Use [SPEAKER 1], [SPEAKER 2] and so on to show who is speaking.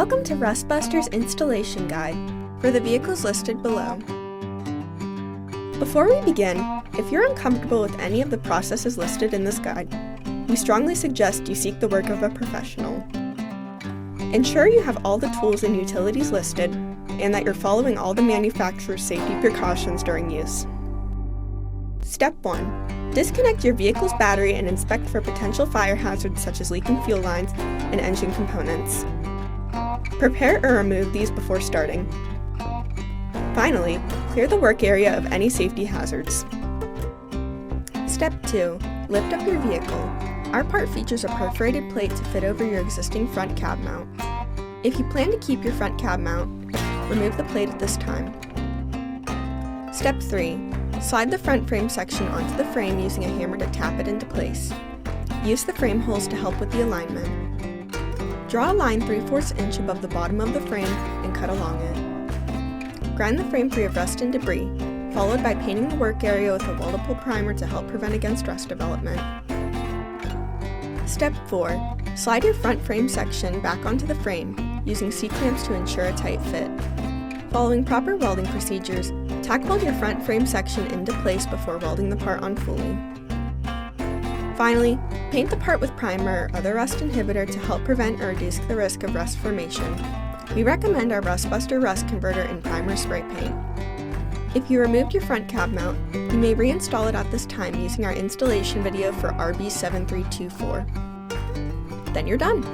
[SPEAKER 1] Welcome to Rustbuster's installation guide for the vehicles listed below. Before we begin, if you're uncomfortable with any of the processes listed in this guide, we strongly suggest you seek the work of a professional. Ensure you have all the tools and utilities listed and that you're following all the manufacturer's safety precautions during use. Step 1. Disconnect your vehicle's battery and inspect for potential fire hazards such as leaking fuel lines and engine components. Prepare or remove these before starting. Finally, clear the work area of any safety hazards. Step 2. Lift up your vehicle. Our part features a perforated plate to fit over your existing front cab mount. If you plan to keep your front cab mount, remove the plate at this time. Step 3. Slide the front frame section onto the frame using a hammer to tap it into place. Use the frame holes to help with the alignment. Draw a line 3/4 inch above the bottom of the frame and cut along it. Grind the frame free of rust and debris, followed by painting the work area with a weldable primer to help prevent against rust development. Step 4. Slide your front frame section back onto the frame, using C-clamps to ensure a tight fit. Following proper welding procedures, tack weld your front frame section into place before welding the part on fully. Finally, paint the part with primer or other rust inhibitor to help prevent or reduce the risk of rust formation. We recommend our Rustbuster Rust Converter in primer spray paint. If you removed your front cab mount, you may reinstall it at this time using our installation video for RB7324. Then you're done!